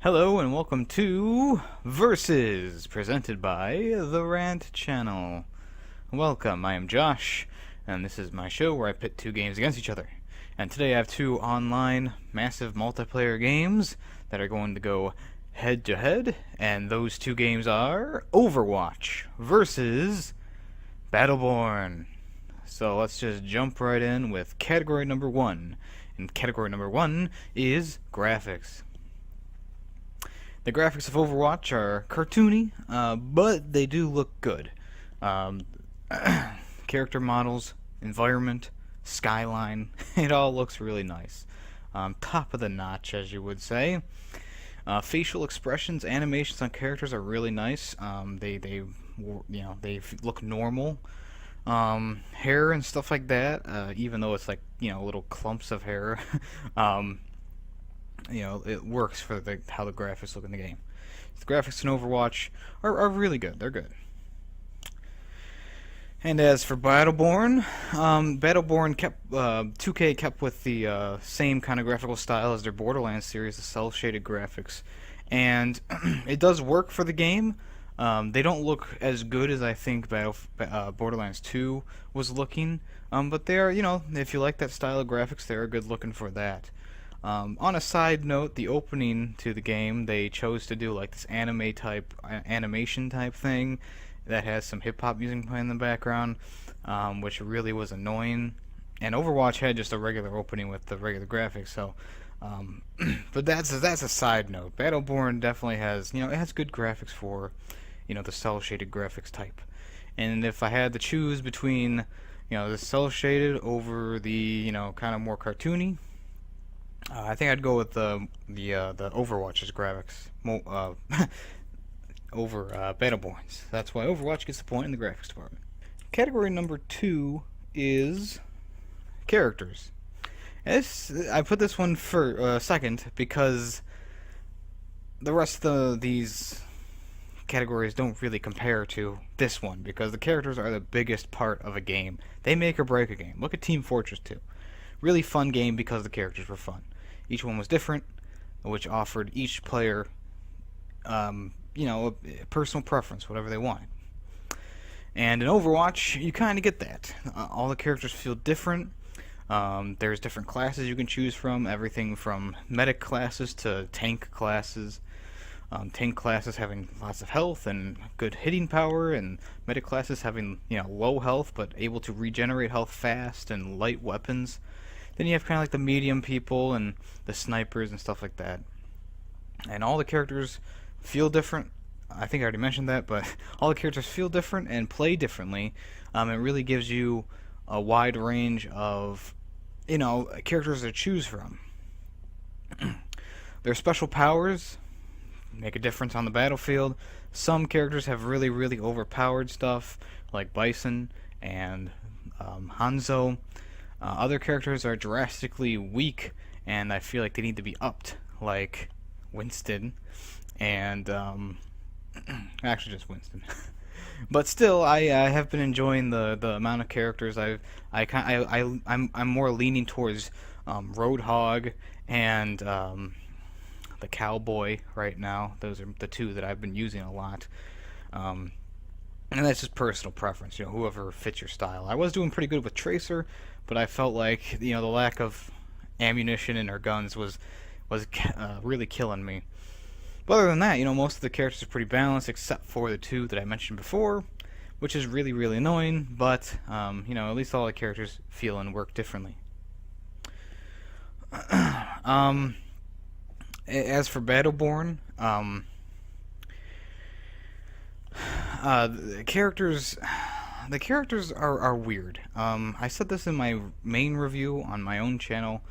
Hello and welcome to Versus, presented by the Rant channel. Welcome, I am Josh, and this is my show where I pit two games against each other. And today I have two online, massive multiplayer games that are going to go head to head, and those two games are Overwatch versus BattleBorn. So let's just jump right in with category number one. And category number one is graphics. The graphics of Overwatch are cartoony, but they do look good. Um, Character models, environment, skyline, it all looks really nice. Top of the notch, as you would say. Facial expressions, animations on characters are really nice. They look normal. Hair and stuff like that, even though it's like little clumps of hair. It works for how the graphics look in the game. The graphics in Overwatch are really good. They're good. And as for BattleBorn, BattleBorn 2K kept with the same kind of graphical style as their Borderlands series, the cel-shaded graphics, and it does work for the game. They don't look as good as I think Borderlands 2 was looking, but they are, if you like that style of graphics, they are good looking for that. On a side note, the opening to the game, they chose to do like this animation type thing that has some hip hop music playing in the background, which really was annoying. And Overwatch had just a regular opening with the regular graphics, so. But that's a side note. Battleborn definitely has, it has good graphics for, the cel shaded graphics type. And if I had to choose between, the cel shaded over the, kind of more cartoony. I think I'd go with the Overwatch's graphics over Battleborn's. That's why Overwatch gets the point in the graphics department. Category number 2 is characters. I put this one for second because the rest of these categories don't really compare to this one, because the characters are the biggest part of a game. They make or break a game. Look at Team Fortress 2. Really fun game because the characters were fun. Each one was different, which offered each player, a personal preference, whatever they wanted. And in Overwatch, you kind of get that. All the characters feel different. There's different classes you can choose from, everything from medic classes to tank classes. Tank classes having lots of health and good hitting power, and medic classes having low health but able to regenerate health fast, and light weapons. Then you have kind of like the medium people and the snipers and stuff like that. And all the characters feel different. I think I already mentioned that, but all the characters feel different and play differently. It really gives you a wide range of, characters to choose from. Their special powers make a difference on the battlefield. Some characters have really, really overpowered stuff, like Bison and Hanzo. Other characters are drastically weak, and I feel like they need to be upped, like Winston, and actually just Winston. But still, I have been enjoying the amount of characters. I'm more leaning towards Roadhog and the Cowboy right now. Those are the two that I've been using a lot. And that's just personal preference, whoever fits your style. I was doing pretty good with Tracer, but I felt like the lack of ammunition in her guns was really killing me. But other than that, most of the characters are pretty balanced, except for the two that I mentioned before, which is really, really annoying. But at least all the characters feel and work differently. As for Battleborn, the characters are weird. I said this in my main review on my own channel,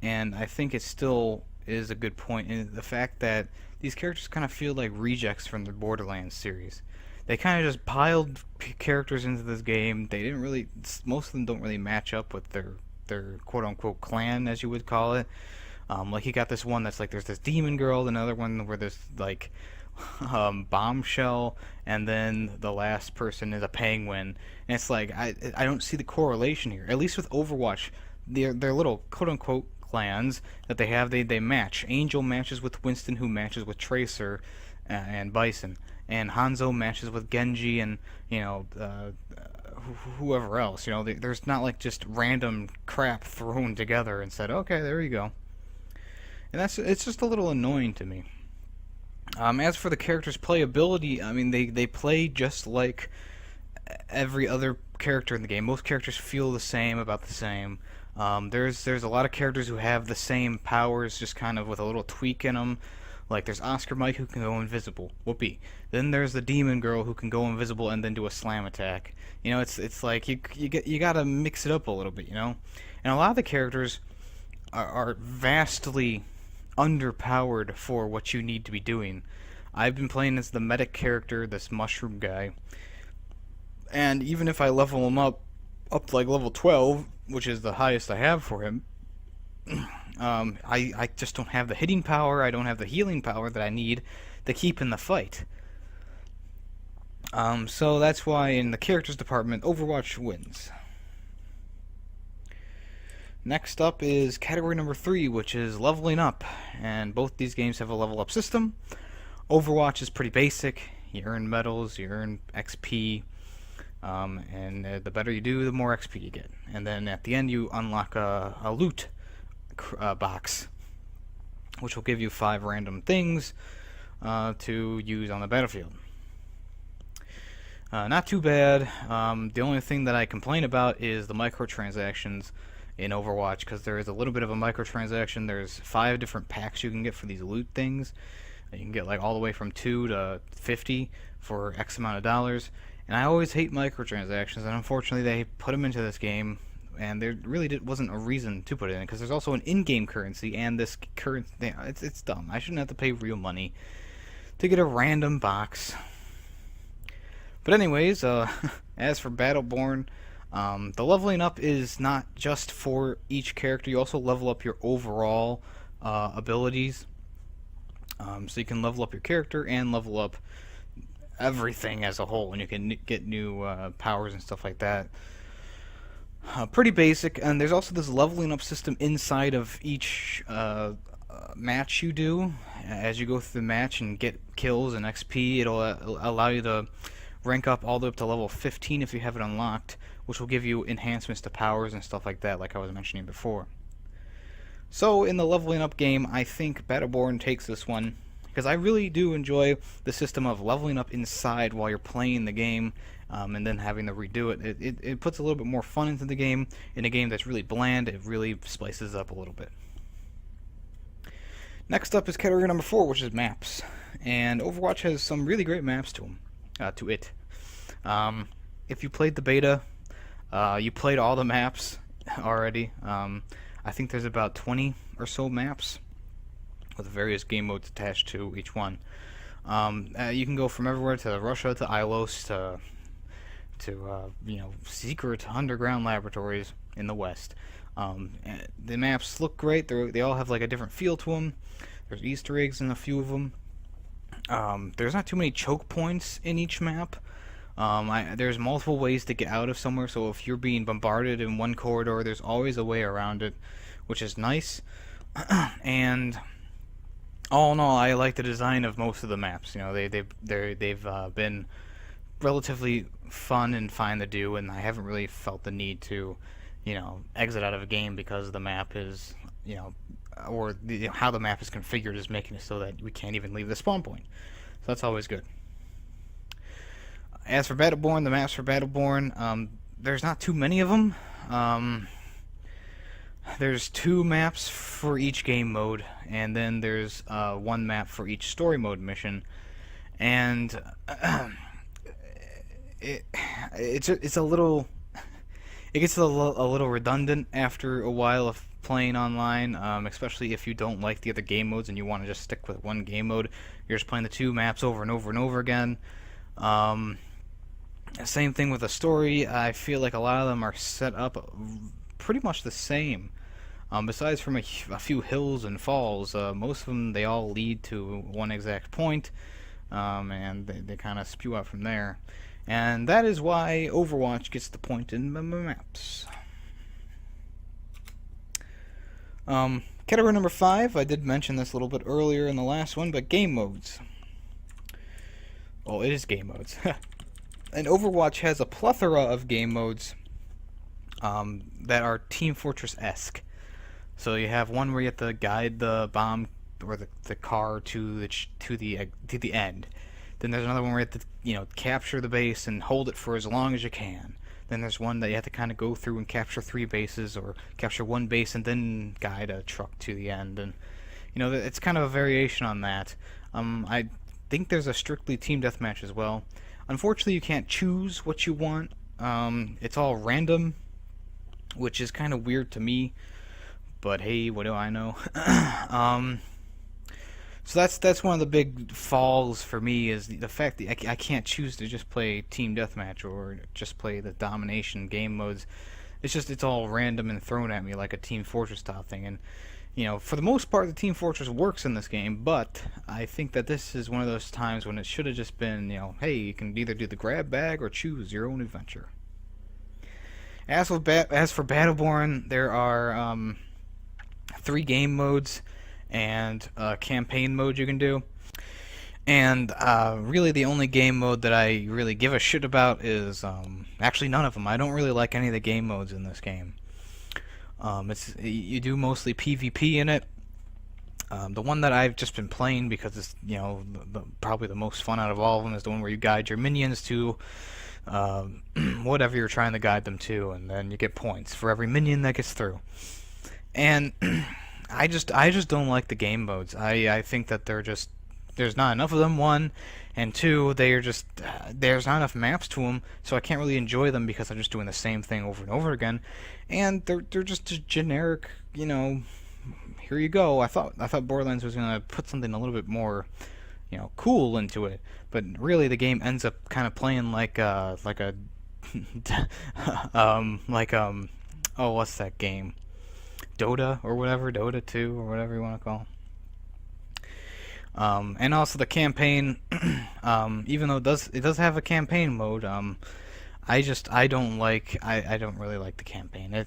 and I think it still is a good point in the fact that these characters kind of feel like rejects from the Borderlands series. They kind of just piled characters into this game. They didn't really, most of them don't really match up with their quote-unquote clan, as you would call it. Like you got this one that's like there's this demon girl, another one where there's like bombshell, and then the last person is a penguin, and it's like I don't see the correlation here. At least with Overwatch, their little quote unquote clans that they have. They match. Angel matches with Winston, who matches with Tracer and Bison, and Hanzo matches with Genji, and whoever else. There's not like just random crap thrown together and said, okay, there you go. And it's just a little annoying to me. As for the characters' playability, I mean, they play just like every other character in the game. Most characters feel the same, about the same. There's a lot of characters who have the same powers, just kind of with a little tweak in them. Like there's Oscar Mike, who can go invisible. Whoopee. Then there's the Demon Girl, who can go invisible and then do a slam attack. It's like you gotta mix it up a little bit, And a lot of the characters are vastly underpowered for what you need to be doing. I've been playing as the medic character, this mushroom guy, and even if I level him up to like level 12, which is the highest I have for him, I just don't have the hitting power, I don't have the healing power that I need to keep in the fight. So that's why in the characters department, Overwatch wins. Next up is category number 3, which is leveling up, and both these games have a level up system. Overwatch is pretty basic. You earn medals, you earn XP, and the better you do, the more XP you get. And then at the end you unlock a loot box, which will give you 5 random things to use on the battlefield. Not too bad. The only thing that I complain about is the microtransactions in Overwatch, because there is a little bit of a microtransaction. There's 5 different packs you can get for these loot things. You can get like all the way from 2 to 50 for X amount of dollars. And I always hate microtransactions, and unfortunately they put them into this game, and there really wasn't a reason to put it in, because there's also an in-game currency, and this currency, it's dumb. I shouldn't have to pay real money to get a random box. But anyways, as for BattleBorn, the leveling up is not just for each character. You also level up your overall abilities. So you can level up your character and level up everything as a whole, and you can get new powers and stuff like that. Pretty basic, and there's also this leveling up system inside of each match you do. As you go through the match and get kills and XP, it'll allow you to rank up all the way up to level 15 if you have it unlocked, which will give you enhancements to powers and stuff like that, like I was mentioning before. So in the leveling up game, I think BattleBorn takes this one, because I really do enjoy the system of leveling up inside while you're playing the game, and then having to redo it. It puts a little bit more fun into the game. In a game that's really bland, it really spices up a little bit. Next up is category number 4, which is maps. And Overwatch has some really great maps to it. If you played the beta, you played all the maps already. I think there's about 20 or so maps with various game modes attached to each one. You can go from everywhere to Russia to Ilos to secret underground laboratories in the West. The maps look great. They all have like a different feel to them. There's Easter eggs in a few of them. There's not too many choke points in each map. There's multiple ways to get out of somewhere, so if you're being bombarded in one corridor, there's always a way around it, which is nice. And all in all, I like the design of most of the maps. They've been relatively fun and fine to do, and I haven't really felt the need to, exit out of a game because the map is, or how the map is configured is making it so that we can't even leave the spawn point. So that's always good. As for BattleBorn, the maps for BattleBorn, there's not too many of them. There's 2 maps for each game mode, and then there's 1 map for each story mode mission. And it's a little, it gets a little redundant after a while of playing online, especially if you don't like the other game modes and you want to just stick with one game mode. You're just playing the 2 maps over and over and over again. Same thing with the story. I feel like a lot of them are set up pretty much the same. Besides from a few hills and falls, most of them, they all lead to one exact point, and they kind of spew out from there. And that is why Overwatch gets the point in the maps. Category number 5, I did mention this a little bit earlier in the last one, but game modes. Well, it is game modes. And Overwatch has a plethora of game modes that are Team Fortress-esque. So you have one where you have to guide the bomb or the car to the end. Then there's another one where you have to capture the base and hold it for as long as you can. Then there's one that you have to kind of go through and capture 3 bases, or capture 1 base and then guide a truck to the end. And it's kind of a variation on that. I think there's a strictly team deathmatch as well. Unfortunately, you can't choose what you want. It's all random, which is kind of weird to me. But hey, what do I know? So that's one of the big falls for me, is the fact that I can't choose to just play team deathmatch or just play the domination game modes. It's all random and thrown at me like a Team Fortress style thing. And for the most part, the Team Fortress works in this game, but I think that this is one of those times when it should have just been, hey, you can either do the grab bag or choose your own adventure. As for BattleBorn, there are 3 game modes and a campaign mode you can do. And really the only game mode that I really give a shit about is actually none of them. I don't really like any of the game modes in this game. You do mostly PvP in it. The one that I've just been playing because it's probably the most fun out of all of them is the one where you guide your minions to whatever you're trying to guide them to, and then you get points for every minion that gets through. And I just don't like the game modes. I think that there's not enough of them, 1, and 2, there's not enough maps to them, so I can't really enjoy them because I'm just doing the same thing over and over again. And they're just a generic, here you go. I thought Borderlands was gonna put something a little bit more, cool into it, but really the game ends up kind of playing like a oh, what's that game? Dota or whatever, Dota 2 or whatever you want to call. And also the campaign, even though it does have a campaign mode, I don't really like the campaign.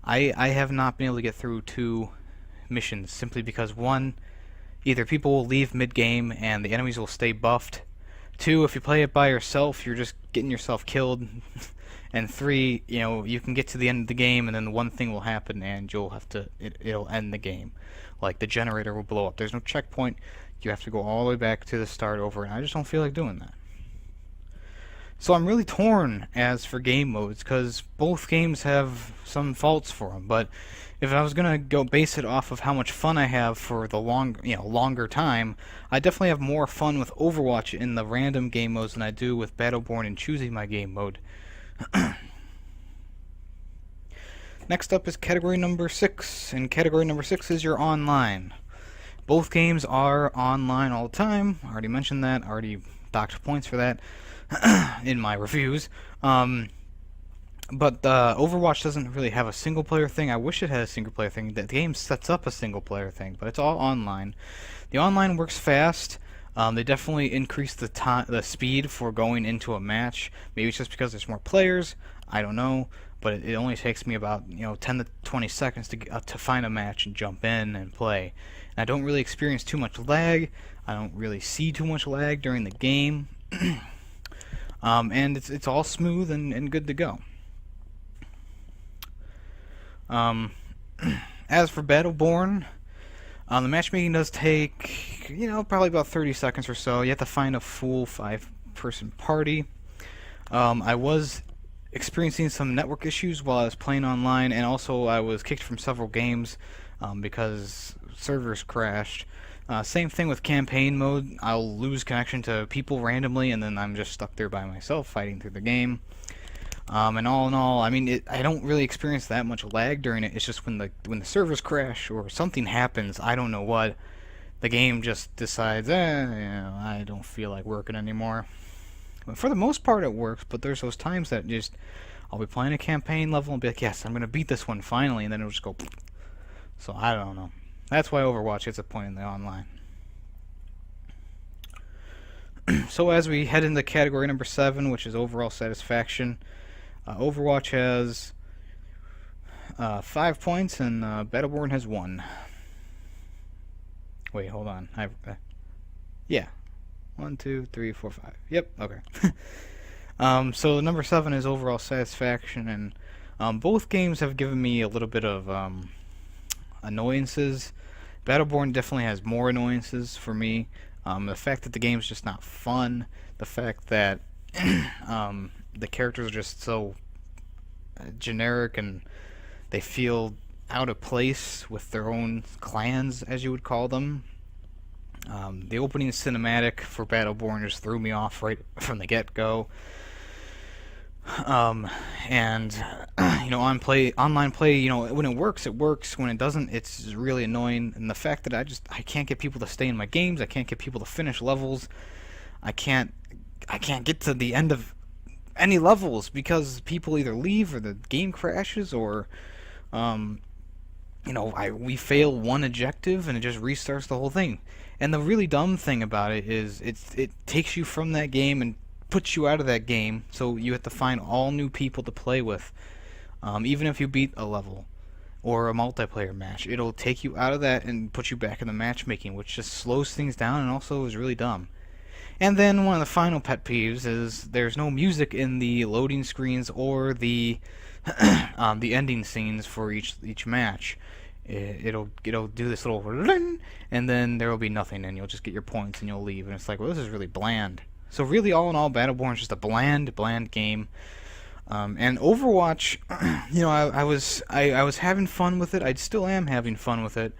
I have not been able to get through 2 missions simply because, 1, either people will leave mid-game and the enemies will stay buffed. 2, if you play it by yourself, you're just getting yourself killed. And 3, you can get to the end of the game and then one thing will happen and you'll have to, it'll end the game. Like the generator will blow up. There's no checkpoint. You have to go all the way back to the start over, and I just don't feel like doing that. So I'm really torn as for game modes, because both games have some faults for them. But if I was gonna go base it off of how much fun I have for the longer time, I definitely have more fun with Overwatch in the random game modes than I do with BattleBorn and choosing my game mode. Next up is category number 6, and category number 6 is your online. Both games are online all the time. I already mentioned that. I already docked points for that in my reviews. But Overwatch doesn't really have a single-player thing. I wish it had a single-player thing. The game sets up a single-player thing, but it's all online. The online works fast. They definitely increase the speed for going into a match. Maybe it's just because there's more players. I don't know. But it only takes me about 10 to 20 seconds to find a match and jump in and play. And I don't really experience too much lag. I don't really see too much lag during the game. And it's all smooth and good to go. As for BattleBorn, the matchmaking does take probably about 30 seconds or so. You have to find a full 5-person party. I was experiencing some network issues while I was playing online, and also I was kicked from several games because servers crashed. Same thing with campaign mode. I'll lose connection to people randomly, and then I'm just stuck there by myself fighting through the game. And all in all, I mean, I don't really experience that much lag during it. It's just when the servers crash or something happens, I don't know what, the game just decides, I don't feel like working anymore. But for the most part, it works. But there's those times that I'll be playing a campaign level and be like, yes, I'm gonna beat this one finally, and then it'll just go. So I don't know. That's why Overwatch gets a point in the online. So as we head into category number 7, which is overall satisfaction, Overwatch has 5 points, and BattleBorn has 1. Wait, hold on. Yeah. 1, 2, 3, 4, 5. Yep, okay. So number 7 is overall satisfaction, and both games have given me a little bit of annoyances. BattleBorn definitely has more annoyances for me. The fact that the game's just not fun, the fact that the characters are just so generic and they feel out of place with their own clans, as you would call them. The opening cinematic for BattleBorn just threw me off right from the get-go. And online play, when it works, it works. When it doesn't, it's really annoying. And the fact that I can't get people to stay in my games, I can't get people to finish levels, I can't get to the end of any levels because people either leave or the game crashes, or we fail one objective and it just restarts the whole thing. And the really dumb thing about it is it takes you from that game and puts you out of that game, so you have to find all new people to play with. Even if you beat a level or a multiplayer match, it'll take you out of that and put you back in the matchmaking, which just slows things down and also is really dumb. And then one of the final pet peeves is there's no music in the loading screens or the ending scenes for each match. It'll do this little and then there will be nothing, and you'll just get your points and you'll leave, and it's like, well, this is really bland. So really, all in all, BattleBorn is just a bland game. And Overwatch, I was having fun with it. I still am having fun with it.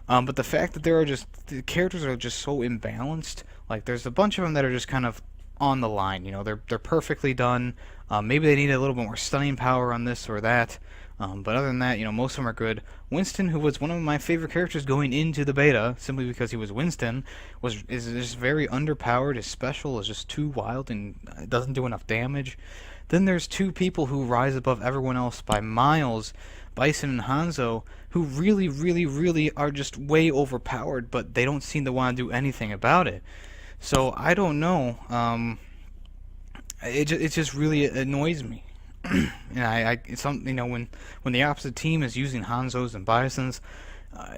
But the fact that the characters are just so imbalanced. Like, there's a bunch of them that are just kind of on the line. They're perfectly done. Maybe they need a little bit more stunning power on this or that. But other than that, most of them are good. Winston, who was one of my favorite characters going into the beta, simply because he was Winston, is just very underpowered. His special is just too wild and doesn't do enough damage. Then there's two people who rise above everyone else by miles, Bison and Hanzo, who really, really, really are just way overpowered, but they don't seem to want to do anything about it. So I don't know. It just really annoys me. And it's something, when the opposite team is using Hanzos and Bisons,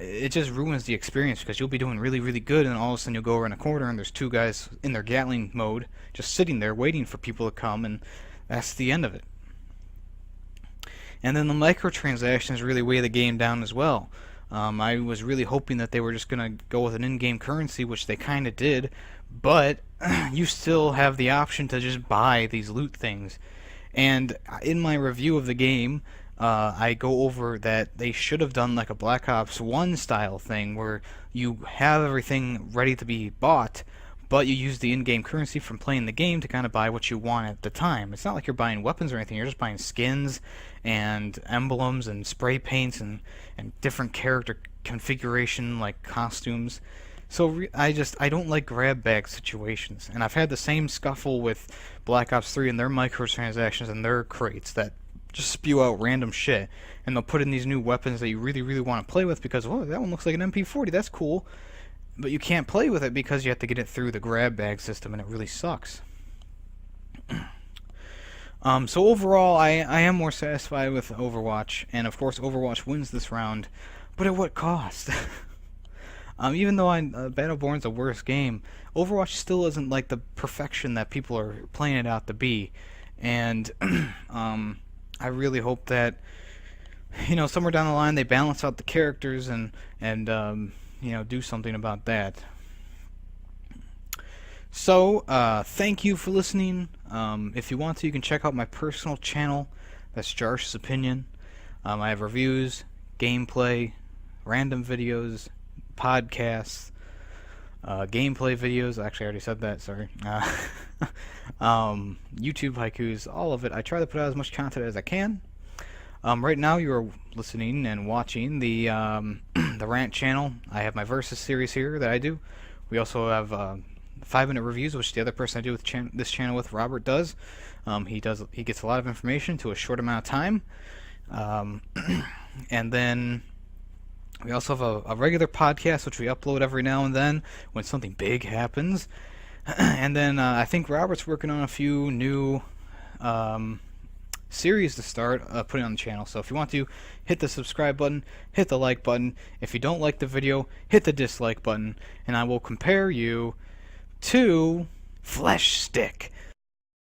it just ruins the experience, because you'll be doing really, really good, and all of a sudden you'll go around a corner and there's two guys in their Gatling mode just sitting there waiting for people to come, and that's the end of it. And then the microtransactions really weigh the game down as well. I was really hoping that they were just going to go with an in-game currency, which they kind of did, but you still have the option to just buy these loot things. And in my review of the game, I go over that they should have done like a Black Ops 1 style thing, where you have everything ready to be bought, but you use the in-game currency from playing the game to kind of buy what you want at the time. It's not like you're buying weapons or anything, you're just buying skins and emblems and spray paints and different character configuration, like costumes. So I don't like grab bag situations, and I've had the same scuffle with Black Ops 3 and their microtransactions and their crates that just spew out random shit, and they'll put in these new weapons that you really, really want to play with because, oh, that one looks like an MP40, that's cool, but you can't play with it because you have to get it through the grab bag system, and it really sucks. So overall, I am more satisfied with Overwatch, and of course Overwatch wins this round, but at what cost? Even though BattleBorn's the worst game, Overwatch still isn't like the perfection that people are playing it out to be. And I really hope that, somewhere down the line they balance out the characters and do something about that. So, thank you for listening. If you want to, you can check out my personal channel. That's Josh's Opinion. I have reviews, gameplay, random videos, podcasts, gameplay videos. Actually, I already said that, sorry. YouTube haikus, all of it. I try to put out as much content as I can. Right now you are listening and watching the the Rant channel. I have my Versus series here that I do. We also have 5-minute reviews, which the other person I do with this channel with, Robert, does. He gets a lot of information to a short amount of time. And then we also have a regular podcast, which we upload every now and then when something big happens. And then I think Robert's working on a few new series to start putting on the channel. So if you want to, hit the subscribe button, hit the like button. If you don't like the video, hit the dislike button, and I will compare you to Flesh Stick.